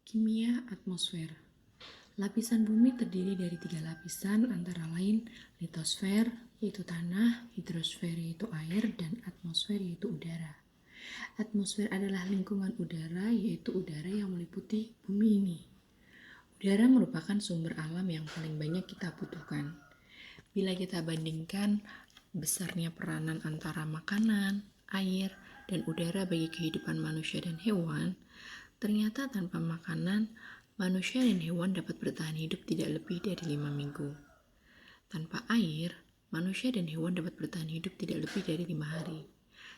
Kimia atmosfer. Lapisan bumi terdiri dari 3 lapisan antara lain litosfer yaitu tanah, hidrosfer yaitu air, dan atmosfer yaitu udara. Atmosfer adalah lingkungan udara yaitu udara yang meliputi bumi ini. Udara merupakan sumber alam yang paling banyak kita butuhkan. Bila kita bandingkan besarnya peranan antara makanan, air, dan udara bagi kehidupan manusia dan hewan, ternyata tanpa makanan, manusia dan hewan dapat bertahan hidup tidak lebih dari 5 minggu. Tanpa air, manusia dan hewan dapat bertahan hidup tidak lebih dari 5 hari.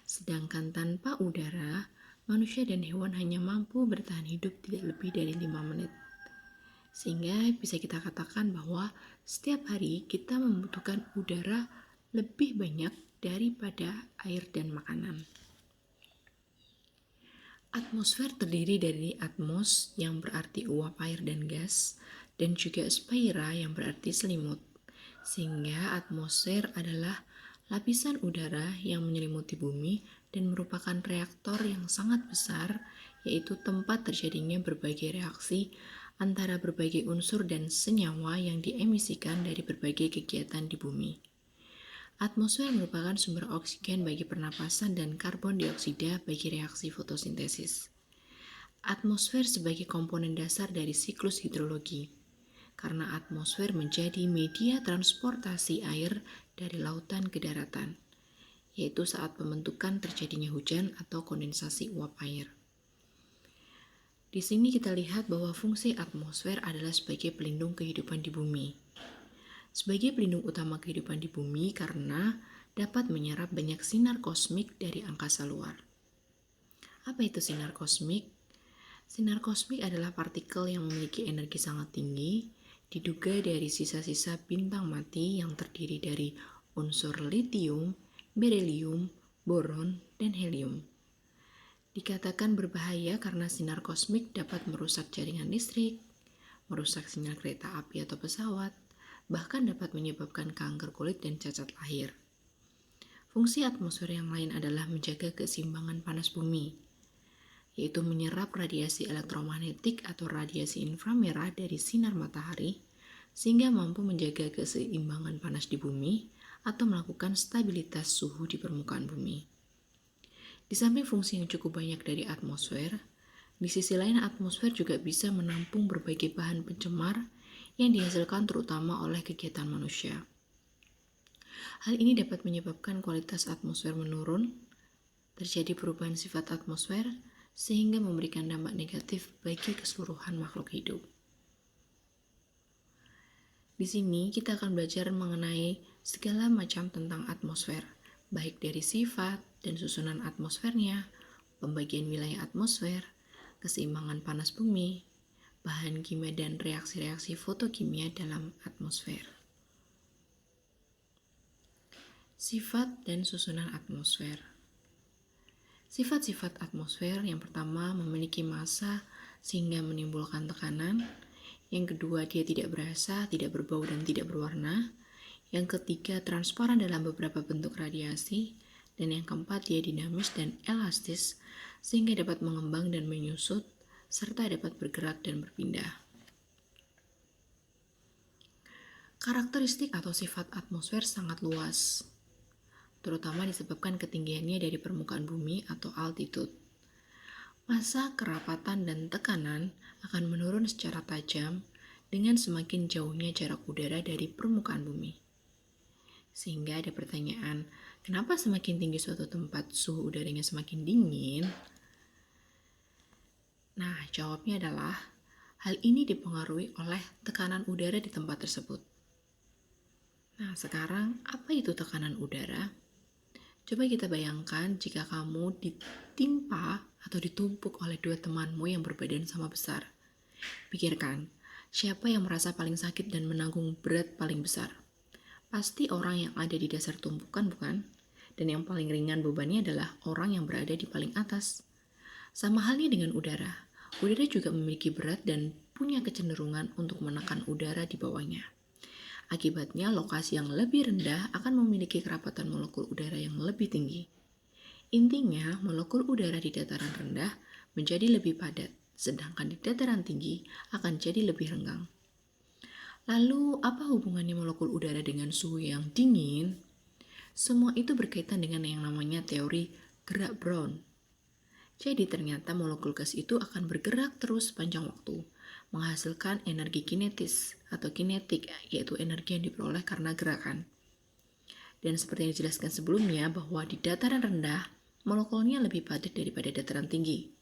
Sedangkan tanpa udara, manusia dan hewan hanya mampu bertahan hidup tidak lebih dari 5 menit. Sehingga bisa kita katakan bahwa setiap hari kita membutuhkan udara lebih banyak daripada air dan makanan. Atmosfer terdiri dari atmos yang berarti uap air dan gas, dan juga sphaera yang berarti selimut. Sehingga atmosfer adalah lapisan udara yang menyelimuti bumi dan merupakan reaktor yang sangat besar, yaitu tempat terjadinya berbagai reaksi antara berbagai unsur dan senyawa yang diemisikan dari berbagai kegiatan di bumi. Atmosfer merupakan sumber oksigen bagi pernapasan dan karbon dioksida bagi reaksi fotosintesis. Atmosfer sebagai komponen dasar dari siklus hidrologi, karena atmosfer menjadi media transportasi air dari lautan ke daratan, yaitu saat pembentukan terjadinya hujan atau kondensasi uap air. Di sini kita lihat bahwa fungsi atmosfer adalah sebagai pelindung kehidupan di bumi. Sebagai pelindung utama kehidupan di bumi karena dapat menyerap banyak sinar kosmik dari angkasa luar. Apa itu sinar kosmik? Sinar kosmik adalah partikel yang memiliki energi sangat tinggi, diduga dari sisa-sisa bintang mati yang terdiri dari unsur litium, berilium, boron, dan helium. Dikatakan berbahaya karena sinar kosmik dapat merusak jaringan listrik, merusak sinyal kereta api atau pesawat, bahkan dapat menyebabkan kanker kulit dan cacat lahir. Fungsi atmosfer yang lain adalah menjaga keseimbangan panas bumi, yaitu menyerap radiasi elektromagnetik atau radiasi inframerah dari sinar matahari, sehingga mampu menjaga keseimbangan panas di bumi atau melakukan stabilitas suhu di permukaan bumi. Di samping fungsi yang cukup banyak dari atmosfer, di sisi lain atmosfer juga bisa menampung berbagai bahan pencemar yang dihasilkan terutama oleh kegiatan manusia. Hal ini dapat menyebabkan kualitas atmosfer menurun, terjadi perubahan sifat atmosfer, sehingga memberikan dampak negatif bagi keseluruhan makhluk hidup. Di sini kita akan belajar mengenai segala macam tentang atmosfer, baik dari sifat dan susunan atmosfernya, pembagian wilayah atmosfer, keseimbangan panas bumi, bahan kimia dan reaksi-reaksi fotokimia dalam atmosfer. Sifat dan susunan atmosfer. Sifat-sifat atmosfer yang pertama memiliki massa sehingga menimbulkan tekanan. Yang kedua, dia tidak berasa, tidak berbau, dan tidak berwarna. Yang ketiga, transparan dalam beberapa bentuk radiasi. Dan yang keempat, dia dinamis dan elastis sehingga dapat mengembang dan menyusut serta dapat bergerak dan berpindah. Karakteristik atau sifat atmosfer sangat luas, terutama disebabkan ketinggiannya dari permukaan bumi atau altitude. Massa, kerapatan, dan tekanan akan menurun secara tajam dengan semakin jauhnya jarak udara dari permukaan bumi. Sehingga ada pertanyaan, kenapa semakin tinggi suatu tempat suhu udaranya semakin dingin? Nah, jawabnya adalah hal ini dipengaruhi oleh tekanan udara di tempat tersebut. Nah, sekarang apa itu tekanan udara? Coba kita bayangkan jika kamu ditimpa atau ditumpuk oleh dua temanmu yang berbadan sama besar. Pikirkan, siapa yang merasa paling sakit dan menanggung berat paling besar? Pasti orang yang ada di dasar tumpukan, bukan? Dan yang paling ringan bebannya adalah orang yang berada di paling atas. Sama halnya dengan udara. Udara juga memiliki berat dan punya kecenderungan untuk menekan udara di bawahnya. Akibatnya, lokasi yang lebih rendah akan memiliki kerapatan molekul udara yang lebih tinggi. Intinya, molekul udara di dataran rendah menjadi lebih padat, sedangkan di dataran tinggi akan jadi lebih renggang. Lalu, apa hubungannya molekul udara dengan suhu yang dingin? Semua itu berkaitan dengan yang namanya teori gerak Brown. Jadi ternyata molekul gas itu akan bergerak terus sepanjang waktu, menghasilkan energi kinetis atau kinetik, yaitu energi yang diperoleh karena gerakan. Dan seperti yang dijelaskan sebelumnya bahwa di dataran rendah, molekulnya lebih padat daripada dataran tinggi.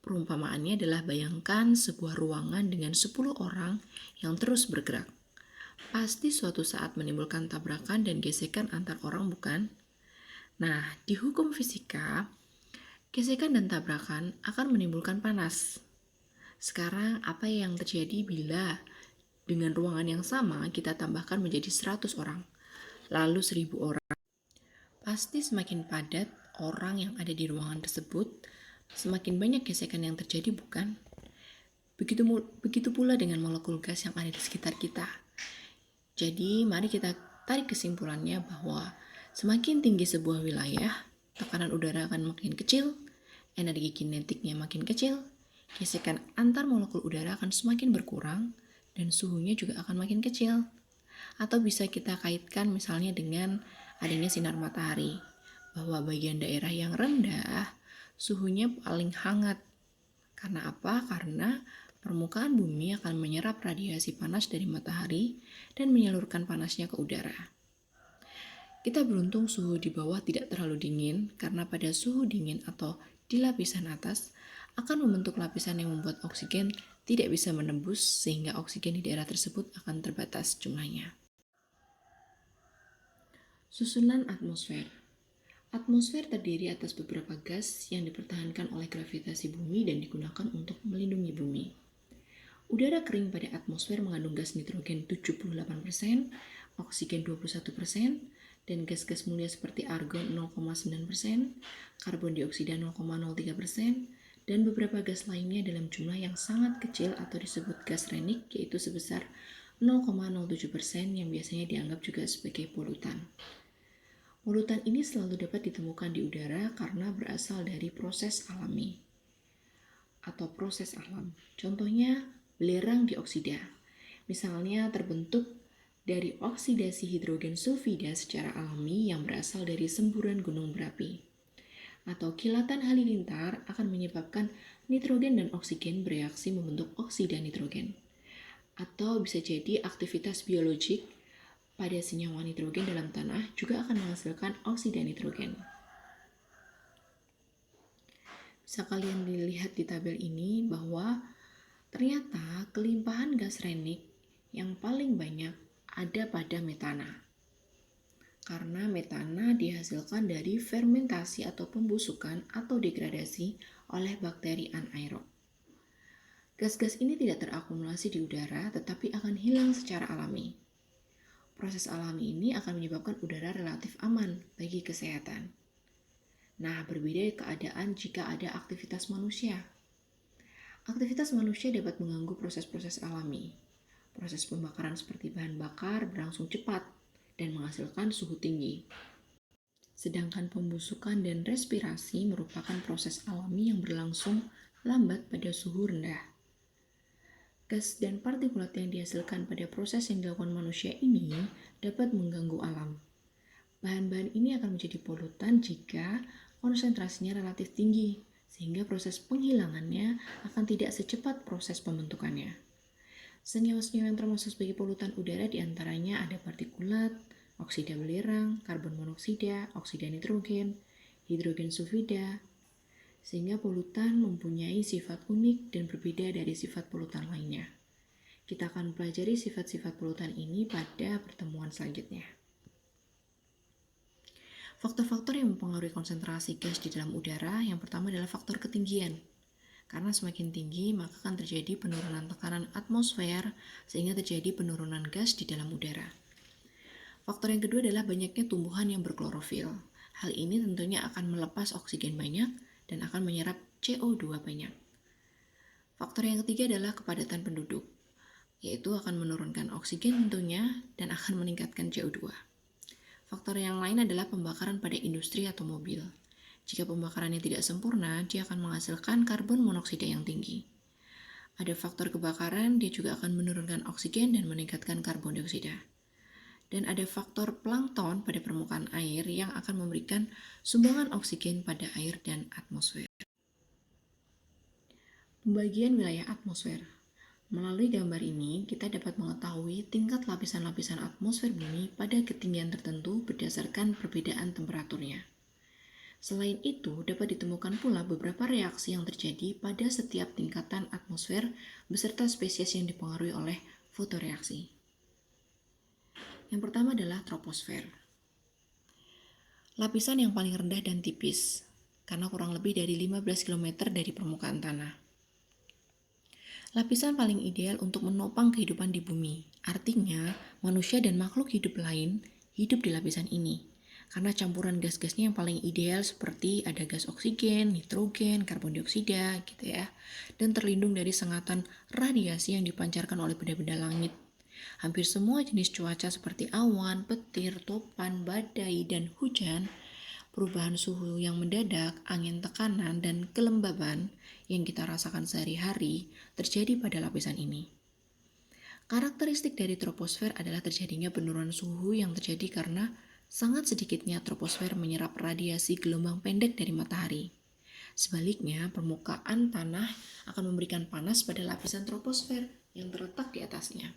Perumpamaannya adalah bayangkan sebuah ruangan dengan 10 orang yang terus bergerak. Pasti suatu saat menimbulkan tabrakan dan gesekan antar orang, bukan? Nah, di hukum fisika, gesekan dan tabrakan akan menimbulkan panas. Sekarang, apa yang terjadi bila dengan ruangan yang sama kita tambahkan menjadi 100 orang, lalu 1000 orang? Pasti semakin padat orang yang ada di ruangan tersebut, semakin banyak gesekan yang terjadi, bukan? Begitu pula dengan molekul gas yang ada di sekitar kita. Jadi, mari kita tarik kesimpulannya bahwa semakin tinggi sebuah wilayah, tekanan udara akan makin kecil, energi kinetiknya makin kecil, gesekan antar molekul udara akan semakin berkurang, dan suhunya juga akan makin kecil. Atau bisa kita kaitkan misalnya dengan adanya sinar matahari, bahwa bagian daerah yang rendah suhunya paling hangat. Karena apa? Karena permukaan bumi akan menyerap radiasi panas dari matahari dan menyalurkan panasnya ke udara. Kita beruntung suhu di bawah tidak terlalu dingin, karena pada suhu dingin atau di lapisan atas akan membentuk lapisan yang membuat oksigen tidak bisa menembus, sehingga oksigen di daerah tersebut akan terbatas jumlahnya. Susunan atmosfer. Atmosfer terdiri atas beberapa gas yang dipertahankan oleh gravitasi bumi dan digunakan untuk melindungi bumi. Udara kering pada atmosfer mengandung gas nitrogen 78%, oksigen 21%, dan gas-gas mulia seperti argon 0,9%, karbon dioksida 0,03%, dan beberapa gas lainnya dalam jumlah yang sangat kecil atau disebut gas renik, yaitu sebesar 0,07% yang biasanya dianggap juga sebagai polutan. Polutan ini selalu dapat ditemukan di udara karena berasal dari proses alami atau proses alam. Contohnya, belerang dioksida. Misalnya terbentuk dari oksidasi hidrogen sulfida secara alami yang berasal dari semburan gunung berapi. Atau kilatan halilintar akan menyebabkan nitrogen dan oksigen bereaksi membentuk oksida nitrogen. Atau bisa jadi aktivitas biologik pada senyawa nitrogen dalam tanah juga akan menghasilkan oksida nitrogen. Bisa kalian dilihat di tabel ini bahwa ternyata kelimpahan gas renik yang paling banyak ada pada metana. Karena metana dihasilkan dari fermentasi atau pembusukan atau degradasi oleh bakteri anaerob. Gas-gas ini tidak terakumulasi di udara tetapi akan hilang secara alami. Proses alami ini akan menyebabkan udara relatif aman bagi kesehatan. Nah, berbeda keadaan jika ada aktivitas manusia. Aktivitas manusia dapat mengganggu proses-proses alami. Proses pembakaran seperti bahan bakar berlangsung cepat dan menghasilkan suhu tinggi. Sedangkan pembusukan dan respirasi merupakan proses alami yang berlangsung lambat pada suhu rendah. Gas dan partikulat yang dihasilkan pada proses yang dilakukan manusia ini dapat mengganggu alam. Bahan-bahan ini akan menjadi polutan jika konsentrasinya relatif tinggi, sehingga proses penghilangannya akan tidak secepat proses pembentukannya. Senyawa-senyawa yang termasuk sebagai polutan udara diantaranya ada partikulat, oksida belerang, karbon monoksida, oksida nitrogen, hidrogen sulfida, sehingga polutan mempunyai sifat unik dan berbeda dari sifat polutan lainnya. Kita akan pelajari sifat-sifat polutan ini pada pertemuan selanjutnya. Faktor-faktor yang mempengaruhi konsentrasi gas di dalam udara, yang pertama adalah faktor ketinggian. Karena semakin tinggi, maka akan terjadi penurunan tekanan atmosfer, sehingga terjadi penurunan gas di dalam udara. Faktor yang kedua adalah banyaknya tumbuhan yang berklorofil. Hal ini tentunya akan melepas oksigen banyak dan akan menyerap CO2 banyak. Faktor yang ketiga adalah kepadatan penduduk, yaitu akan menurunkan oksigen tentunya dan akan meningkatkan CO2. Faktor yang lain adalah pembakaran pada industri atau mobil. Jika pembakarannya tidak sempurna, dia akan menghasilkan karbon monoksida yang tinggi. Ada faktor kebakaran, dia juga akan menurunkan oksigen dan meningkatkan karbon dioksida. Dan ada faktor plankton pada permukaan air yang akan memberikan sumbangan oksigen pada air dan atmosfer. Pembagian wilayah atmosfer. Melalui gambar ini, kita dapat mengetahui tingkat lapisan-lapisan atmosfer bumi pada ketinggian tertentu berdasarkan perbedaan temperaturnya. Selain itu, dapat ditemukan pula beberapa reaksi yang terjadi pada setiap tingkatan atmosfer beserta spesies yang dipengaruhi oleh fotoreaksi. Yang pertama adalah troposfer. Lapisan yang paling rendah dan tipis, karena kurang lebih dari 15 km dari permukaan tanah. Lapisan paling ideal untuk menopang kehidupan di bumi. Artinya, manusia dan makhluk hidup lain hidup di lapisan ini. Karena campuran gas-gasnya yang paling ideal seperti ada gas oksigen, nitrogen, karbon dioksida gitu ya. Dan terlindung dari sengatan radiasi yang dipancarkan oleh benda-benda langit. Hampir semua jenis cuaca seperti awan, petir, topan, badai, dan hujan, perubahan suhu yang mendadak, angin tekanan, dan kelembaban yang kita rasakan sehari-hari terjadi pada lapisan ini. Karakteristik dari troposfer adalah terjadinya penurunan suhu yang terjadi karena sangat sedikitnya troposfer menyerap radiasi gelombang pendek dari matahari. Sebaliknya, permukaan tanah akan memberikan panas pada lapisan troposfer yang terletak di atasnya.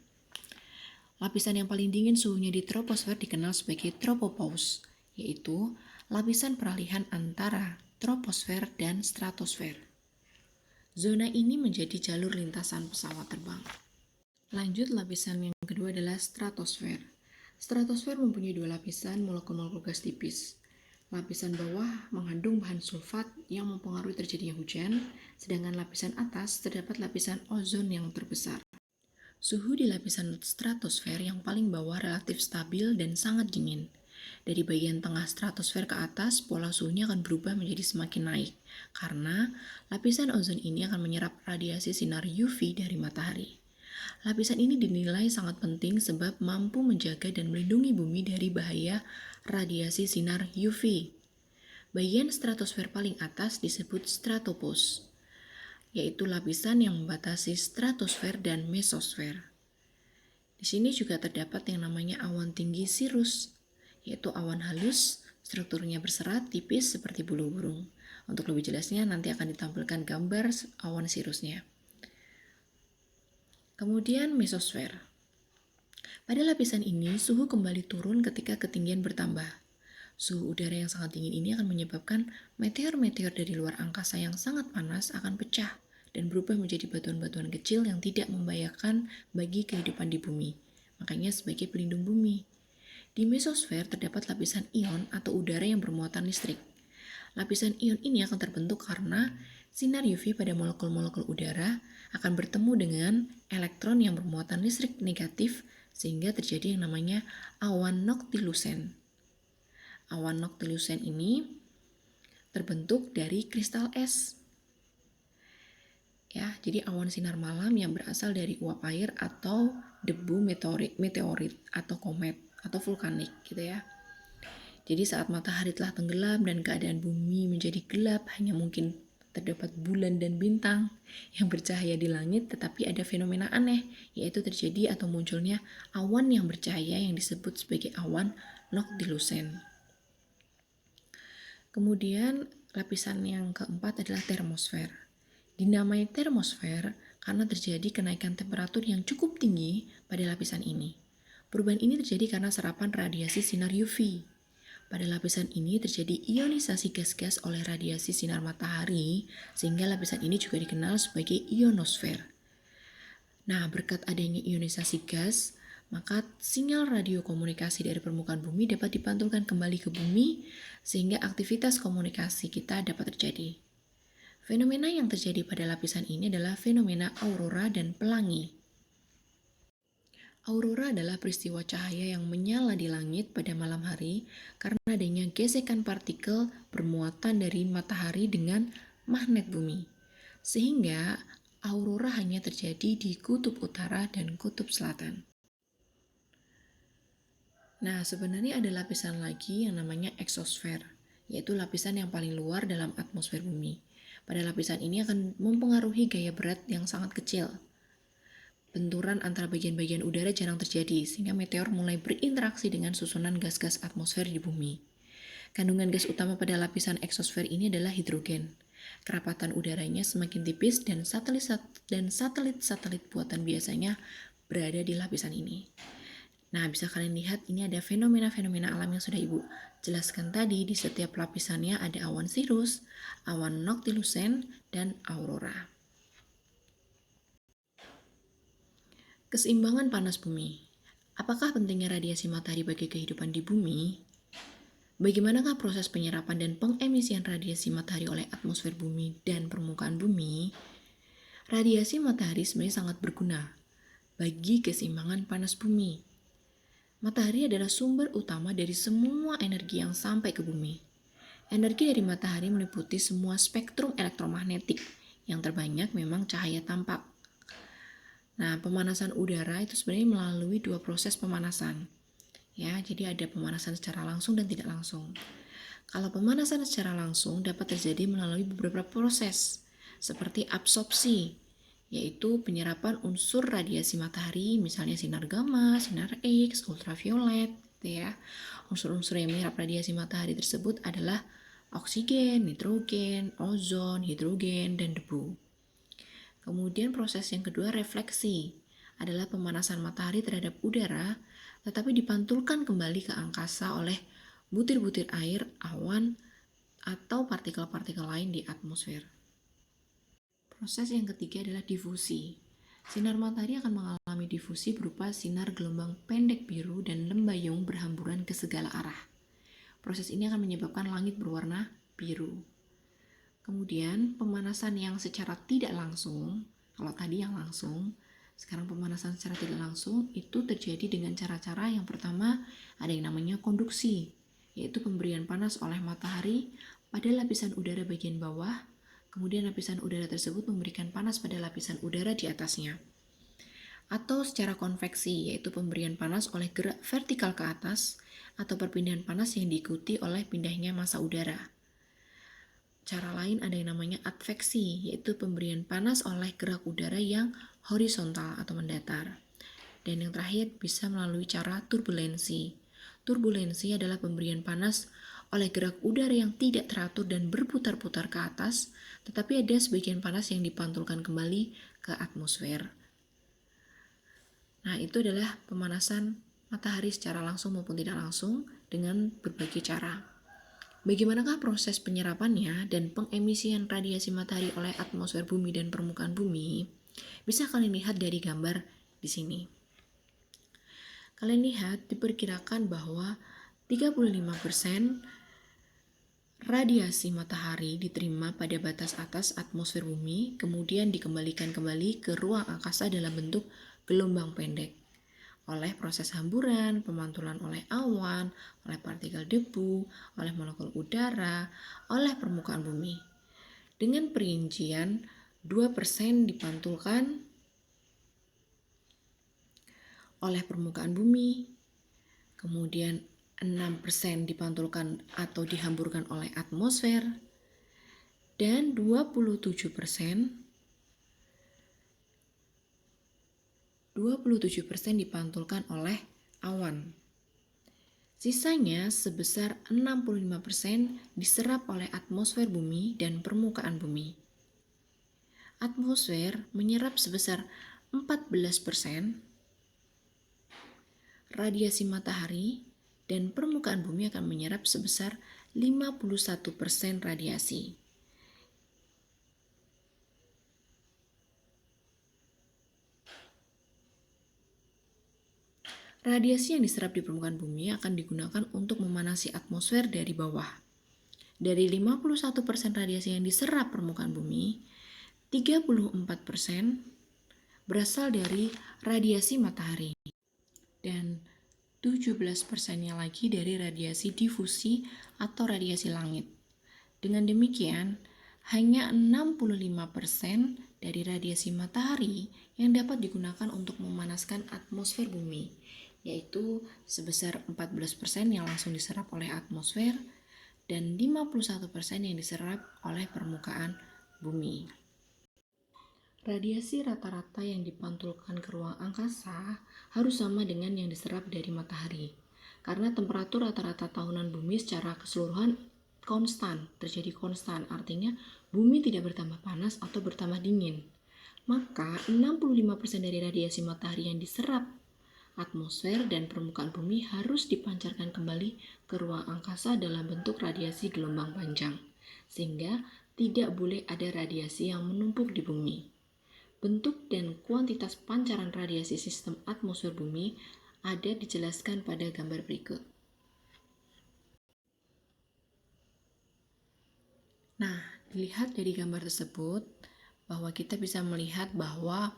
Lapisan yang paling dingin suhunya di troposfer dikenal sebagai tropopause, yaitu lapisan peralihan antara troposfer dan stratosfer. Zona ini menjadi jalur lintasan pesawat terbang. Lanjut, lapisan yang kedua adalah stratosfer. Stratosfer mempunyai dua lapisan molekul-molekul gas tipis. Lapisan bawah mengandung bahan sulfat yang mempengaruhi terjadinya hujan, sedangkan lapisan atas terdapat lapisan ozon yang terbesar. Suhu di lapisan stratosfer yang paling bawah relatif stabil dan sangat dingin. Dari bagian tengah stratosfer ke atas, pola suhunya akan berubah menjadi semakin naik, karena lapisan ozon ini akan menyerap radiasi sinar UV dari matahari. Lapisan ini dinilai sangat penting sebab mampu menjaga dan melindungi bumi dari bahaya radiasi sinar UV. Bagian stratosfer paling atas disebut stratopause, yaitu lapisan yang membatasi stratosfer dan mesosfer. Di sini juga terdapat yang namanya awan tinggi cirrus, yaitu awan halus, strukturnya berserat tipis seperti bulu burung. Untuk lebih jelasnya nanti akan ditampilkan gambar awan cirrusnya. Kemudian mesosfer. Pada lapisan ini, suhu kembali turun ketika ketinggian bertambah. Suhu udara yang sangat dingin ini akan menyebabkan meteor-meteor dari luar angkasa yang sangat panas akan pecah dan berubah menjadi batuan-batuan kecil yang tidak membahayakan bagi kehidupan di bumi. Makanya sebagai pelindung bumi. Di mesosfer terdapat lapisan ion atau udara yang bermuatan listrik. Lapisan ion ini akan terbentuk karena sinar UV pada molekul-molekul udara akan bertemu dengan elektron yang bermuatan listrik negatif sehingga terjadi yang namanya awan noctilucent. Awan noctilucent ini terbentuk dari kristal es. Ya, jadi awan sinar malam yang berasal dari uap air atau debu meteorit atau komet atau vulkanik gitu ya. Jadi saat matahari telah tenggelam dan keadaan bumi menjadi gelap, hanya mungkin terdapat bulan dan bintang yang bercahaya di langit, tetapi ada fenomena aneh, yaitu terjadi atau munculnya awan yang bercahaya yang disebut sebagai awan noctilucent. Kemudian lapisan yang keempat adalah termosfer. Dinamai termosfer karena terjadi kenaikan temperatur yang cukup tinggi pada lapisan ini. Perubahan ini terjadi karena serapan radiasi sinar UV. Pada lapisan ini terjadi ionisasi gas-gas oleh radiasi sinar matahari, sehingga lapisan ini juga dikenal sebagai ionosfer. Nah, berkat adanya ionisasi gas, maka sinyal radio komunikasi dari permukaan bumi dapat dipantulkan kembali ke bumi, sehingga aktivitas komunikasi kita dapat terjadi. Fenomena yang terjadi pada lapisan ini adalah fenomena aurora dan pelangi. Aurora adalah peristiwa cahaya yang menyala di langit pada malam hari karena adanya gesekan partikel bermuatan dari matahari dengan magnet bumi. Sehingga aurora hanya terjadi di kutub utara dan kutub selatan. Nah, sebenarnya ada lapisan lagi yang namanya eksosfer, yaitu lapisan yang paling luar dalam atmosfer bumi. pada lapisan ini akan mempengaruhi gaya berat yang sangat kecil. Benturan antara bagian-bagian udara jarang terjadi, sehingga meteor mulai berinteraksi dengan susunan gas-gas atmosfer di bumi. Kandungan gas utama pada lapisan eksosfer ini adalah hidrogen. Kerapatan udaranya semakin tipis dan satelit-satelit buatan biasanya berada di lapisan ini. Nah, bisa kalian lihat ini ada fenomena-fenomena alam yang sudah Ibu jelaskan tadi. Di setiap lapisannya ada awan cirrus, awan noctilucent, dan aurora. Keseimbangan panas bumi. Apakah pentingnya radiasi matahari bagi kehidupan di bumi? Bagaimanakah proses penyerapan dan pengemisian radiasi matahari oleh atmosfer bumi dan permukaan bumi? Radiasi matahari sebenarnya sangat berguna bagi keseimbangan panas bumi. Matahari adalah sumber utama dari semua energi yang sampai ke bumi. Energi dari matahari meliputi semua spektrum elektromagnetik, yang terbanyak memang cahaya tampak. Nah, pemanasan udara itu sebenarnya melalui dua proses pemanasan. Ya, jadi ada pemanasan secara langsung dan tidak langsung. Kalau pemanasan secara langsung dapat terjadi melalui beberapa proses, seperti absorpsi, yaitu penyerapan unsur radiasi matahari, misalnya sinar gamma, sinar X, ultraviolet, gitu ya. Unsur-unsur yang menyerap radiasi matahari tersebut adalah oksigen, nitrogen, ozon, hidrogen, dan debu. Kemudian proses yang kedua, refleksi, adalah pemanasan matahari terhadap udara, tetapi dipantulkan kembali ke angkasa oleh butir-butir air, awan, atau partikel-partikel lain di atmosfer. Proses yang ketiga adalah difusi. Sinar matahari akan mengalami difusi berupa sinar gelombang pendek biru dan lembayung berhamburan ke segala arah. Proses ini akan menyebabkan langit berwarna biru. Kemudian pemanasan yang secara tidak langsung, kalau tadi yang langsung, sekarang pemanasan secara tidak langsung itu terjadi dengan cara-cara yang pertama ada yang namanya konduksi, yaitu pemberian panas oleh matahari pada lapisan udara bagian bawah. Kemudian lapisan udara tersebut memberikan panas pada lapisan udara di atasnya. Atau secara konveksi, yaitu pemberian panas oleh gerak vertikal ke atas atau perpindahan panas yang diikuti oleh pindahnya massa udara. Cara lain ada yang namanya adveksi, yaitu pemberian panas oleh gerak udara yang horizontal atau mendatar. Dan yang terakhir bisa melalui cara turbulensi. Turbulensi adalah pemberian panas oleh gerak udara yang tidak teratur dan berputar-putar ke atas, tetapi ada sebagian panas yang dipantulkan kembali ke atmosfer. Nah, itu adalah pemanasan matahari secara langsung maupun tidak langsung dengan berbagai cara. Bagaimanakah proses penyerapannya dan pengemisian radiasi matahari oleh atmosfer bumi dan permukaan bumi? Bisa kalian lihat dari gambar di sini. Kalian lihat diperkirakan bahwa 35% radiasi matahari diterima pada batas atas atmosfer bumi, kemudian dikembalikan kembali ke ruang angkasa dalam bentuk gelombang pendek oleh proses hamburan, pemantulan oleh awan, oleh partikel debu, oleh molekul udara, oleh permukaan bumi. Dengan perincian 2% dipantulkan oleh permukaan bumi, kemudian 6% dipantulkan atau dihamburkan oleh atmosfer, dan 27% dipantulkan oleh awan. Sisanya sebesar 65% diserap oleh atmosfer bumi dan permukaan bumi. Atmosfer menyerap sebesar 14% radiasi matahari dan permukaan bumi akan menyerap sebesar 51% radiasi. Radiasi yang diserap di permukaan bumi akan digunakan untuk memanasi atmosfer dari bawah. Dari 51% radiasi yang diserap permukaan bumi, 34% berasal dari radiasi matahari dan 17%-nya lagi dari radiasi difusi atau radiasi langit. Dengan demikian, hanya 65% dari radiasi matahari yang dapat digunakan untuk memanaskan atmosfer bumi, yaitu sebesar 14% yang langsung diserap oleh atmosfer dan 51% yang diserap oleh permukaan bumi. Radiasi rata-rata yang dipantulkan ke ruang angkasa harus sama dengan yang diserap dari matahari. Karena temperatur rata-rata tahunan bumi secara keseluruhan terjadi konstan, artinya bumi tidak bertambah panas atau bertambah dingin. Maka 65% dari radiasi matahari yang diserap atmosfer dan permukaan bumi harus dipancarkan kembali ke ruang angkasa dalam bentuk radiasi gelombang panjang, sehingga tidak boleh ada radiasi yang menumpuk di bumi. Bentuk dan kuantitas pancaran radiasi sistem atmosfer bumi ada dijelaskan pada gambar berikut. Nah, dilihat dari gambar tersebut bahwa kita bisa melihat bahwa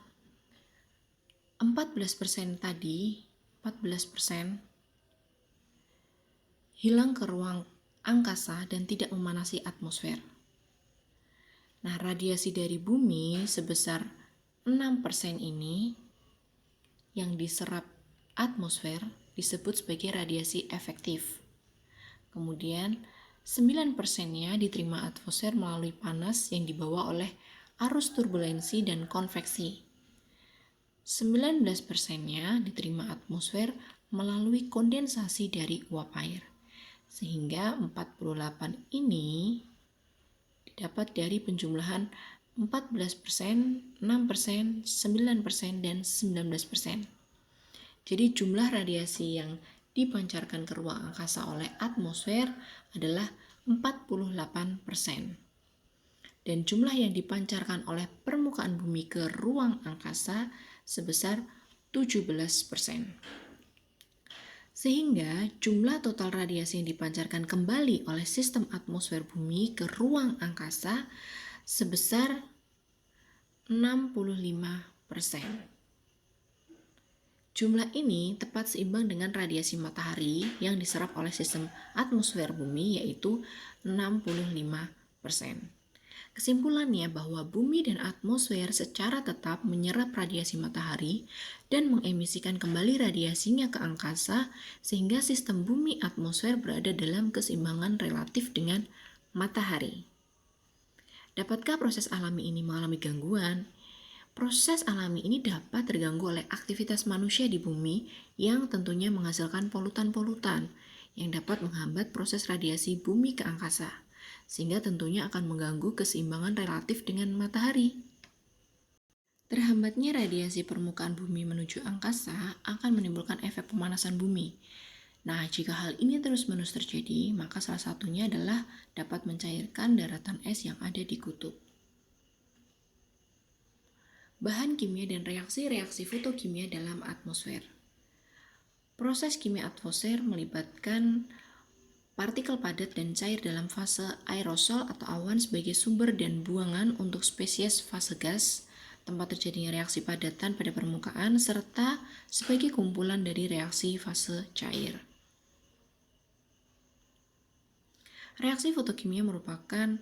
14% tadi, 14% hilang ke ruang angkasa dan tidak memanasi atmosfer. Nah, radiasi dari bumi sebesar 6% ini yang diserap atmosfer disebut sebagai radiasi efektif. Kemudian 9%-nya diterima atmosfer melalui panas yang dibawa oleh arus turbulensi dan konveksi. 19%-nya diterima atmosfer melalui kondensasi dari uap air. Sehingga 48 ini didapat dari penjumlahan 14%, 6%, 9%, dan 19%. Jadi jumlah radiasi yang dipancarkan ke ruang angkasa oleh atmosfer adalah 48%. Dan jumlah yang dipancarkan oleh permukaan bumi ke ruang angkasa sebesar 17%. Sehingga jumlah total radiasi yang dipancarkan kembali oleh sistem atmosfer bumi ke ruang angkasa sebesar 65%. Jumlah ini tepat seimbang dengan radiasi matahari yang diserap oleh sistem atmosfer bumi, yaitu 65%. Kesimpulannya bahwa bumi dan atmosfer secara tetap menyerap radiasi matahari dan mengemisikan kembali radiasinya ke angkasa, sehingga sistem bumi atmosfer berada dalam keseimbangan relatif dengan matahari. Dapatkah proses alami ini mengalami gangguan? Proses alami ini dapat terganggu oleh aktivitas manusia di bumi yang tentunya menghasilkan polutan-polutan yang dapat menghambat proses radiasi bumi ke angkasa, sehingga tentunya akan mengganggu keseimbangan relatif dengan matahari. Terhambatnya radiasi permukaan bumi menuju angkasa akan menimbulkan efek pemanasan bumi. Nah, jika hal ini terus-menerus terjadi, maka salah satunya adalah dapat mencairkan daratan es yang ada di kutub. Bahan kimia dan reaksi-reaksi fotokimia dalam atmosfer. Proses kimia atmosfer melibatkan partikel padat dan cair dalam fase aerosol atau awan sebagai sumber dan buangan untuk spesies fase gas, tempat terjadinya reaksi padatan pada permukaan, serta sebagai kumpulan dari reaksi fase cair. Reaksi fotokimia merupakan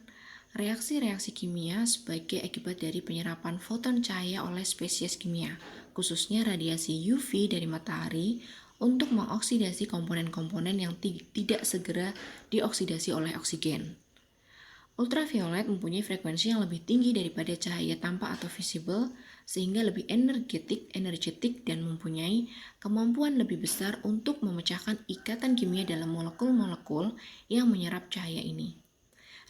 reaksi-reaksi kimia sebagai akibat dari penyerapan foton cahaya oleh spesies kimia, khususnya radiasi UV dari matahari, untuk mengoksidasi komponen-komponen yang tidak segera dioksidasi oleh oksigen. Ultraviolet mempunyai frekuensi yang lebih tinggi daripada cahaya tampak atau visible, sehingga lebih energetik dan mempunyai kemampuan lebih besar untuk memecahkan ikatan kimia dalam molekul-molekul yang menyerap cahaya ini.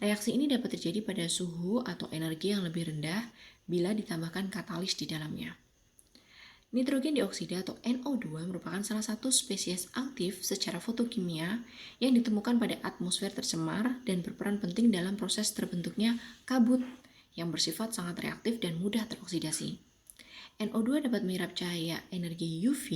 Reaksi ini dapat terjadi pada suhu atau energi yang lebih rendah bila ditambahkan katalis di dalamnya. Nitrogen dioksida atau NO2 merupakan salah satu spesies aktif secara fotokimia yang ditemukan pada atmosfer tercemar dan berperan penting dalam proses terbentuknya kabut yang bersifat sangat reaktif dan mudah teroksidasi. NO2 dapat menyerap cahaya energi UV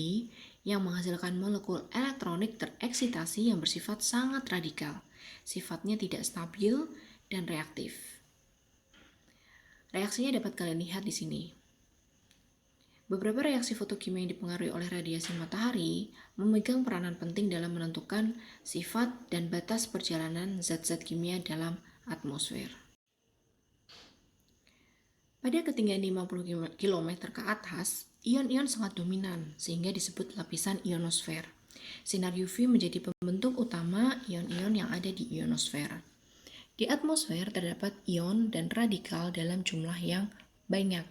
yang menghasilkan molekul elektronik tereksitasi yang bersifat sangat radikal. Sifatnya tidak stabil dan reaktif. Reaksinya dapat kalian lihat di sini. Beberapa reaksi fotokimia yang dipengaruhi oleh radiasi matahari memegang peranan penting dalam menentukan sifat dan batas perjalanan zat-zat kimia dalam atmosfer. Pada ketinggian 50 km ke atas, ion-ion sangat dominan sehingga disebut lapisan ionosfer. Sinar UV menjadi pembentuk utama ion-ion yang ada di ionosfer. Di atmosfer terdapat ion dan radikal dalam jumlah yang banyak.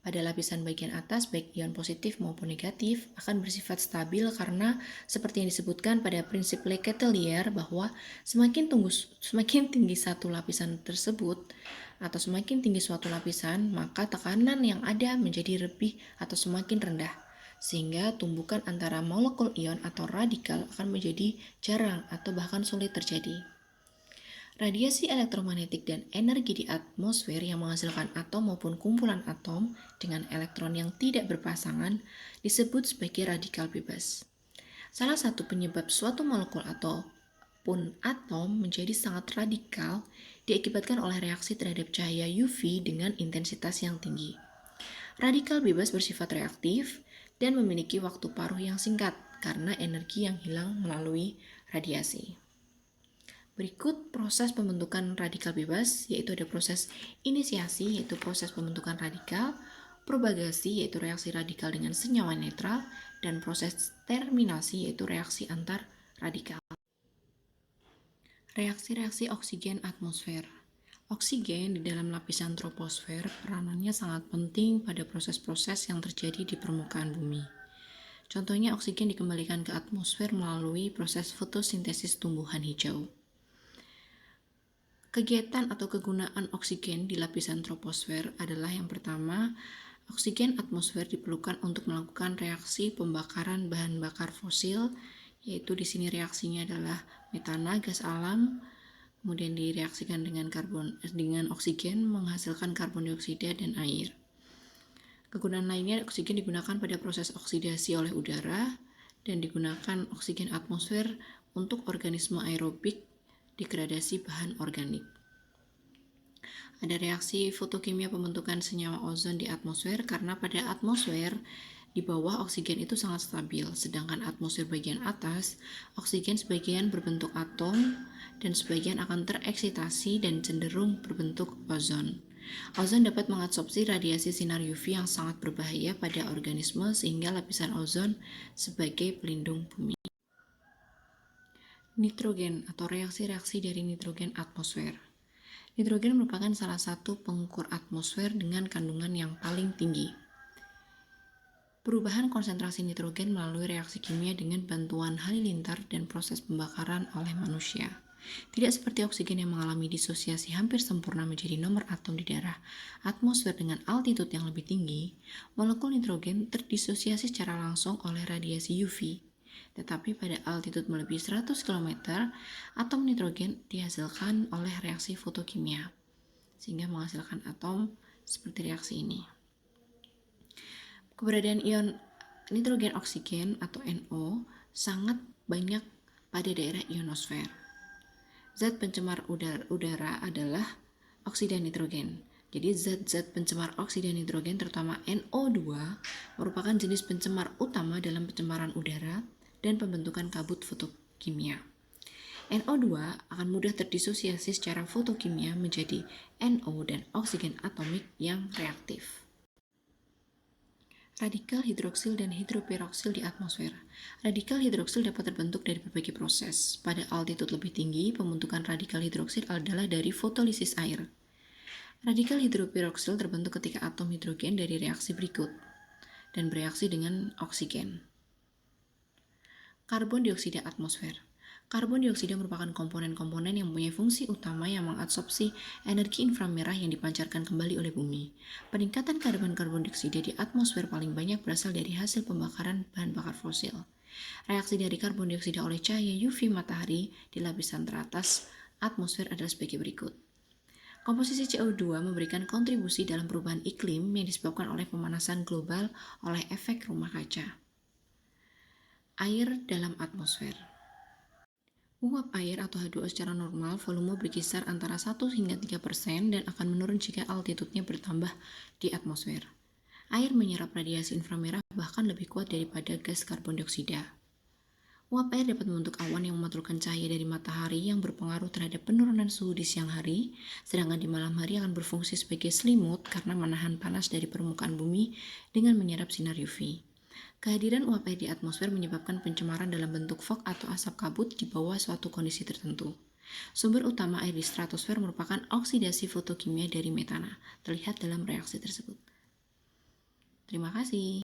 Pada lapisan bagian atas, baik ion positif maupun negatif akan bersifat stabil karena seperti yang disebutkan pada prinsip Letellier bahwa semakin tinggi satu lapisan tersebut atau semakin tinggi suatu lapisan, maka tekanan yang ada menjadi lebih atau semakin rendah. Sehingga tumbukan antara molekul ion atau radikal akan menjadi jarang atau bahkan sulit terjadi. Radiasi elektromagnetik dan energi di atmosfer yang menghasilkan atom maupun kumpulan atom dengan elektron yang tidak berpasangan disebut sebagai radikal bebas. Salah satu penyebab suatu molekul ataupun atom menjadi sangat radikal diakibatkan oleh reaksi terhadap cahaya UV dengan intensitas yang tinggi. Radikal bebas bersifat reaktif dan memiliki waktu paruh yang singkat karena energi yang hilang melalui radiasi. Berikut proses pembentukan radikal bebas, yaitu ada proses inisiasi, yaitu proses pembentukan radikal, propagasi, yaitu reaksi radikal dengan senyawa netral, dan proses terminasi, yaitu reaksi antar radikal. Reaksi-reaksi oksigen atmosfer. Oksigen di dalam lapisan troposfer peranannya sangat penting pada proses-proses yang terjadi di permukaan bumi. Contohnya oksigen dikembalikan ke atmosfer melalui proses fotosintesis tumbuhan hijau. Kegiatan atau kegunaan oksigen di lapisan troposfer adalah yang pertama, oksigen atmosfer diperlukan untuk melakukan reaksi pembakaran bahan bakar fosil, yaitu di sini reaksinya adalah metana, gas alam, kemudian direaksikan dengan oksigen menghasilkan karbon dioksida dan air. Kegunaan lainnya, oksigen digunakan pada proses oksidasi oleh udara dan digunakan oksigen atmosfer untuk organisme aerobik degradasi bahan organik. Ada reaksi fotokimia pembentukan senyawa ozon di atmosfer karena pada atmosfer di bawah oksigen itu sangat stabil, sedangkan atmosfer bagian atas, oksigen sebagian berbentuk atom dan sebagian akan tereksitasi dan cenderung berbentuk ozon. Ozon dapat mengabsorpsi radiasi sinar UV yang sangat berbahaya pada organisme sehingga lapisan ozon sebagai pelindung bumi. Nitrogen atau reaksi-reaksi dari nitrogen atmosfer. Nitrogen merupakan salah satu pengukur atmosfer dengan kandungan yang paling tinggi. Perubahan konsentrasi nitrogen melalui reaksi kimia dengan bantuan halilintar dan proses pembakaran oleh manusia. Tidak seperti oksigen yang mengalami disosiasi hampir sempurna menjadi nomor atom di daerah atmosfer dengan altitude yang lebih tinggi, molekul nitrogen terdisosiasi secara langsung oleh radiasi UV. Tetapi pada altitude melebihi 100 km, atom nitrogen dihasilkan oleh reaksi fotokimia, sehingga menghasilkan atom seperti reaksi ini. Keberadaan ion nitrogen oksigen atau NO sangat banyak pada daerah ionosfer. Zat pencemar udara adalah oksida nitrogen. Jadi zat-zat pencemar oksida nitrogen terutama NO2 merupakan jenis pencemar utama dalam pencemaran udara dan pembentukan kabut fotokimia. NO2 akan mudah terdisosiasi secara fotokimia menjadi NO dan oksigen atomik yang reaktif. Radikal hidroksil dan hidroperoksil di atmosfer. Radikal hidroksil dapat terbentuk dari berbagai proses. Pada altitude lebih tinggi, pembentukan radikal hidroksil adalah dari fotolisis air. Radikal hidroperoksil terbentuk ketika atom hidrogen dari reaksi berikut dan bereaksi dengan oksigen. Karbon dioksida atmosfer. Karbon dioksida merupakan komponen-komponen yang mempunyai fungsi utama yang mengabsorpsi energi inframerah yang dipancarkan kembali oleh bumi. Peningkatan karbon dioksida di atmosfer paling banyak berasal dari hasil pembakaran bahan bakar fosil. Reaksi dari karbon dioksida oleh cahaya UV matahari di lapisan teratas atmosfer adalah sebagai berikut. Komposisi CO2 memberikan kontribusi dalam perubahan iklim yang disebabkan oleh pemanasan global oleh efek rumah kaca. Air dalam atmosfer. Uap air atau H2O secara normal volume berkisar antara 1 hingga 3% dan akan menurun jika altitudenya bertambah di atmosfer. Air menyerap radiasi inframerah bahkan lebih kuat daripada gas karbon dioksida. Uap air dapat membentuk awan yang memantulkan cahaya dari matahari yang berpengaruh terhadap penurunan suhu di siang hari, sedangkan di malam hari akan berfungsi sebagai selimut karena menahan panas dari permukaan bumi dengan menyerap sinar UV. Kehadiran uap air di atmosfer menyebabkan pencemaran dalam bentuk fog atau asap kabut di bawah suatu kondisi tertentu. Sumber utama air di stratosfer merupakan oksidasi fotokimia dari metana, terlihat dalam reaksi tersebut. Terima kasih.